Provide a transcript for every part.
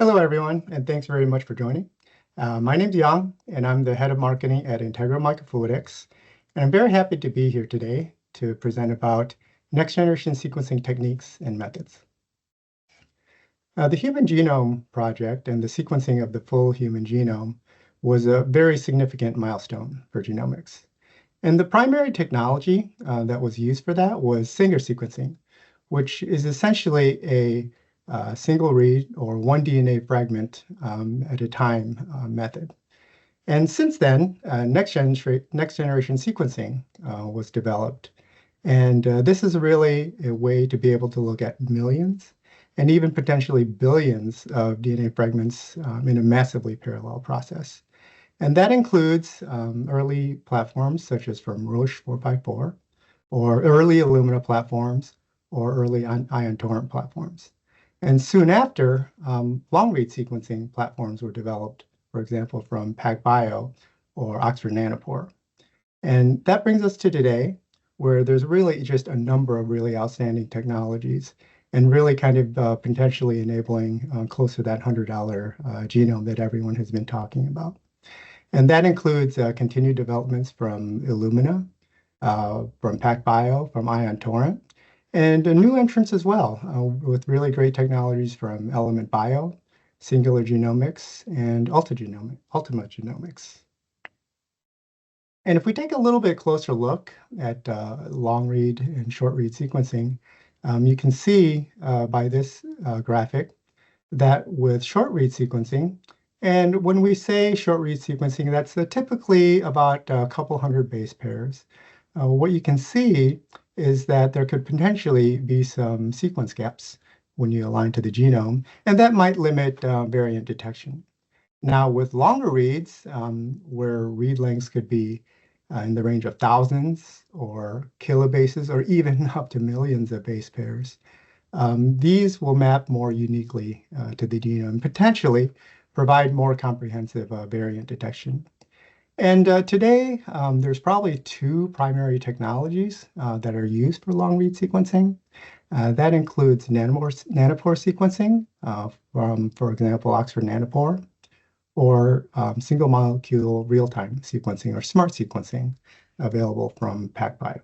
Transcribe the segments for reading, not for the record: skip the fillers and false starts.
Hello, everyone, and thanks very much for joining. My name's Yang, and I'm the head of marketing at INTEGRA Microfluidics. And I'm very happy to be here today to present about next-generation sequencing techniques and methods. The Human Genome Project and the sequencing of the full human genome was a very significant milestone for genomics. And the primary technology that was used for that was Sanger sequencing, which is essentially a single read or one DNA fragment at a time method. And since then, next generation sequencing was developed. And this is really a way to be able to look at millions and even potentially billions of DNA fragments in a massively parallel process. And that includes early platforms such as from Roche 454, or early Illumina platforms, or early ion torrent platforms. And soon after, long-read sequencing platforms were developed, for example, from PacBio or Oxford Nanopore. And that brings us to today, where there's really just a number of really outstanding technologies and really kind of potentially enabling close to that $100 genome that everyone has been talking about. And that includes continued developments from Illumina, from PacBio, from ion torrent, and new entrants as well, with really great technologies from Element Bio, Singular Genomics, and Ultima Genomics. And if we take a little bit closer look at long read and short read sequencing, you can see by this graphic that with short read sequencing, and when we say short read sequencing, that's typically about a couple hundred base pairs. What you can see is that there could potentially be some sequence gaps when you align to the genome, and that might limit variant detection. Now, with longer reads, where read lengths could be in the range of thousands or kilobases, or even up to millions of base pairs, these will map more uniquely to the genome, potentially provide more comprehensive variant detection. And today, there's probably two primary technologies that are used for long-read sequencing. That includes nanopore sequencing from, for example, Oxford Nanopore, or single-molecule real-time sequencing, or SMART sequencing, available from PacBio.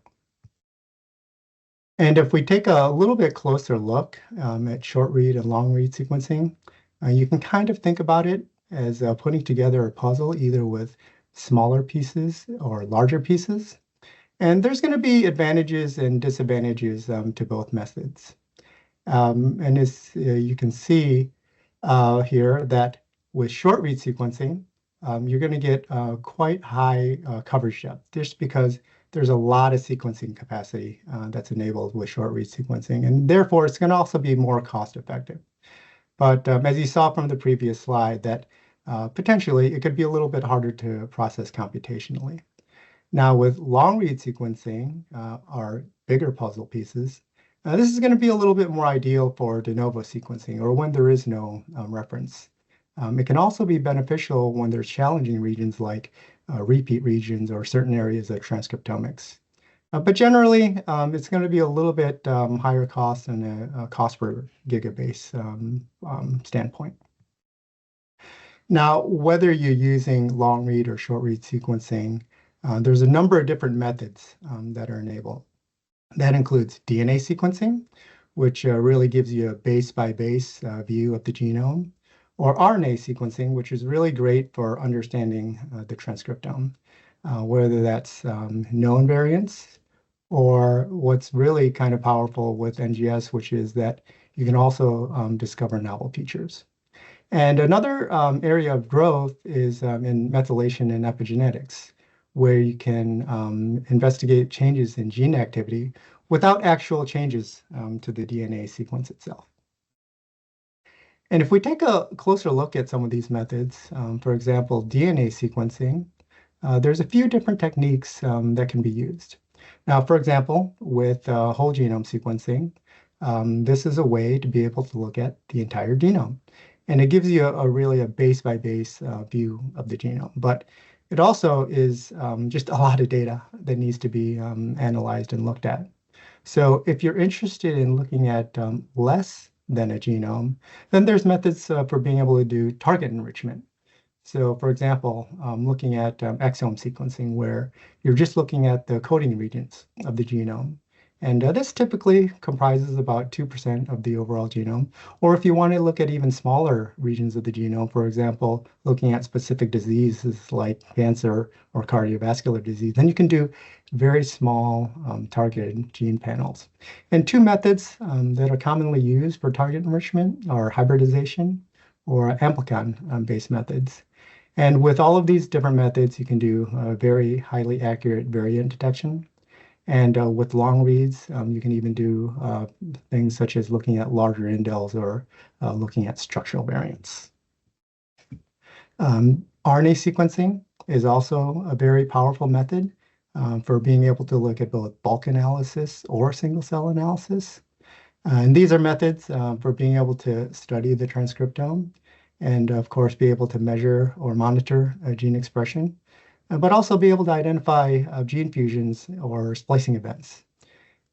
And if we take a little bit closer look at short-read and long-read sequencing, you can kind of think about it as putting together a puzzle, either with smaller pieces or larger pieces. And there's going to be advantages and disadvantages to both methods. And as you can see here, that with short read sequencing, you're going to get quite high coverage depth, just because there's a lot of sequencing capacity that's enabled with short read sequencing. And therefore, it's going to also be more cost effective. But as you saw from the previous slide, that potentially it could be a little bit harder to process computationally. Now, with long read sequencing, our bigger puzzle pieces, this is going to be a little bit more ideal for de novo sequencing, or when there is no reference. It can also be beneficial when there's challenging regions like repeat regions or certain areas of transcriptomics. But generally, it's going to be a little bit higher cost and a cost per gigabase standpoint. Now, whether you're using long read or short read sequencing, there's a number of different methods that are enabled. That includes DNA sequencing, which really gives you a base by base view of the genome, or RNA sequencing, which is really great for understanding the transcriptome, whether that's known variants, or what's really kind of powerful with NGS, which is that you can also discover novel features. And another area of growth is in methylation and epigenetics, where you can investigate changes in gene activity without actual changes to the DNA sequence itself. And if we take a closer look at some of these methods, for example, DNA sequencing, there's a few different techniques that can be used. Now, for example, with whole genome sequencing, this is a way to be able to look at the entire genome. And it gives you really a base-by-base view of the genome. But it also is just a lot of data that needs to be analyzed and looked at. So if you're interested in looking at less than a genome. Then there's methods for being able to do target enrichment. So for example, looking at exome sequencing, where you're just looking at the coding regions of the genome. And this typically comprises about 2% of the overall genome. Or if you want to look at even smaller regions of the genome, for example, looking at specific diseases like cancer or cardiovascular disease, then you can do very small targeted gene panels. And two methods that are commonly used for target enrichment are hybridization or amplicon-based methods. And with all of these different methods, you can do very highly accurate variant detection. And with long reads, you can even do things such as looking at larger indels or looking at structural variants. RNA sequencing is also a very powerful method for being able to look at both bulk analysis or single cell analysis. And these are methods for being able to study the transcriptome and, of course, be able to measure or monitor gene expression, but also be able to identify gene fusions or splicing events.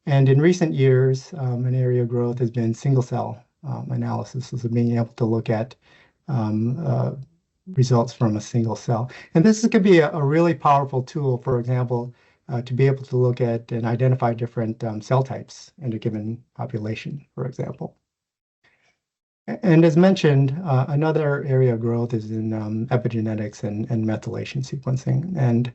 And in recent years, an area of growth has been single cell analysis, so being able to look at results from a single cell. And this could be a really powerful tool, for example, to be able to look at and identify different cell types in a given population, for example. And as mentioned, another area of growth is in epigenetics and methylation sequencing. And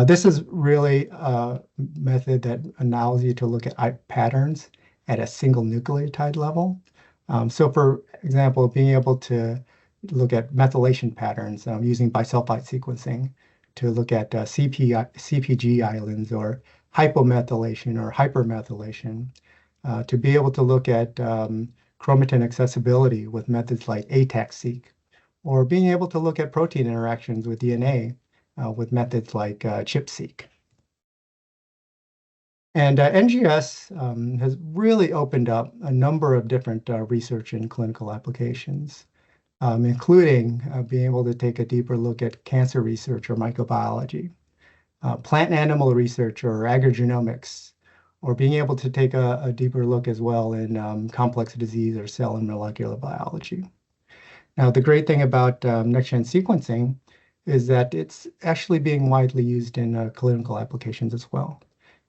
this is really a method that allows you to look at patterns at a single nucleotide level. So for example, being able to look at methylation patterns using bisulfite sequencing to look at CPG islands or hypomethylation or hypermethylation, to be able to look at chromatin accessibility with methods like ATAC-seq, or being able to look at protein interactions with DNA with methods like ChIP-seq. And NGS has really opened up a number of different research and clinical applications, including being able to take a deeper look at cancer research or microbiology, plant and animal research or agrogenomics, or being able to take a deeper look as well in complex disease or cell and molecular biology. Now, the great thing about next-gen sequencing is that it's actually being widely used in clinical applications as well.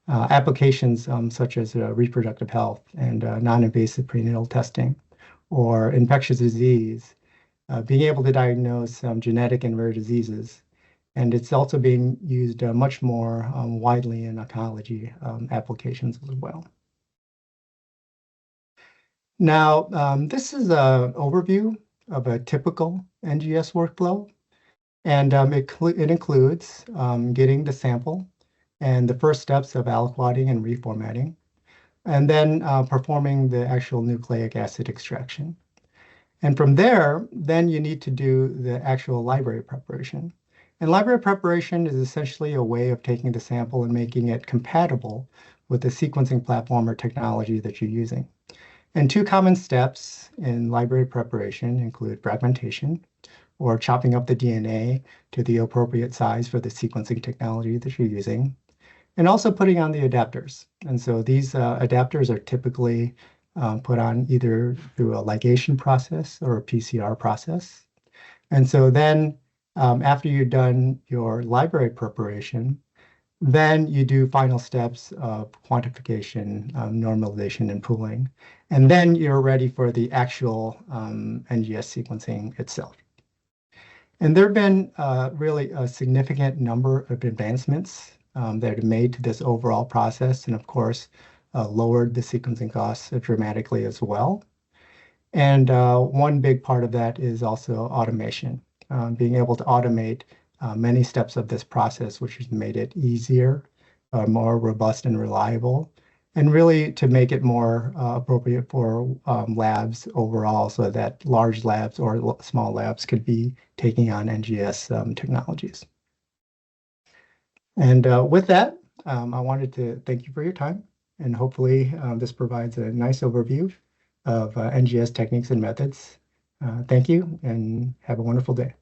Applications such as reproductive health and non-invasive prenatal testing or infectious disease, being able to diagnose genetic and rare diseases. And it's also being used much more widely in oncology applications as well. Now, this is an overview of a typical NGS workflow. And it includes getting the sample and the first steps of aliquoting and reformatting, and then performing the actual nucleic acid extraction. And from there, then you need to do the actual library preparation. And library preparation is essentially a way of taking the sample and making it compatible with the sequencing platform or technology that you're using. And two common steps in library preparation include fragmentation, or chopping up the DNA to the appropriate size for the sequencing technology that you're using, and also putting on the adapters. And so these adapters are typically put on either through a ligation process or a PCR process. And so then after you've done your library preparation, then you do final steps of quantification, normalization, and pooling. And then you're ready for the actual NGS sequencing itself. And there have been really a significant number of advancements that have made to this overall process, and of course, lowered the sequencing costs dramatically as well. And one big part of that is also automation, being able to automate many steps of this process, which has made it easier, more robust and reliable, and really to make it more appropriate for labs overall, so that large labs or small labs could be taking on NGS technologies. And with that, I wanted to thank you for your time, and hopefully this provides a nice overview of NGS techniques and methods. Thank you, and have a wonderful day.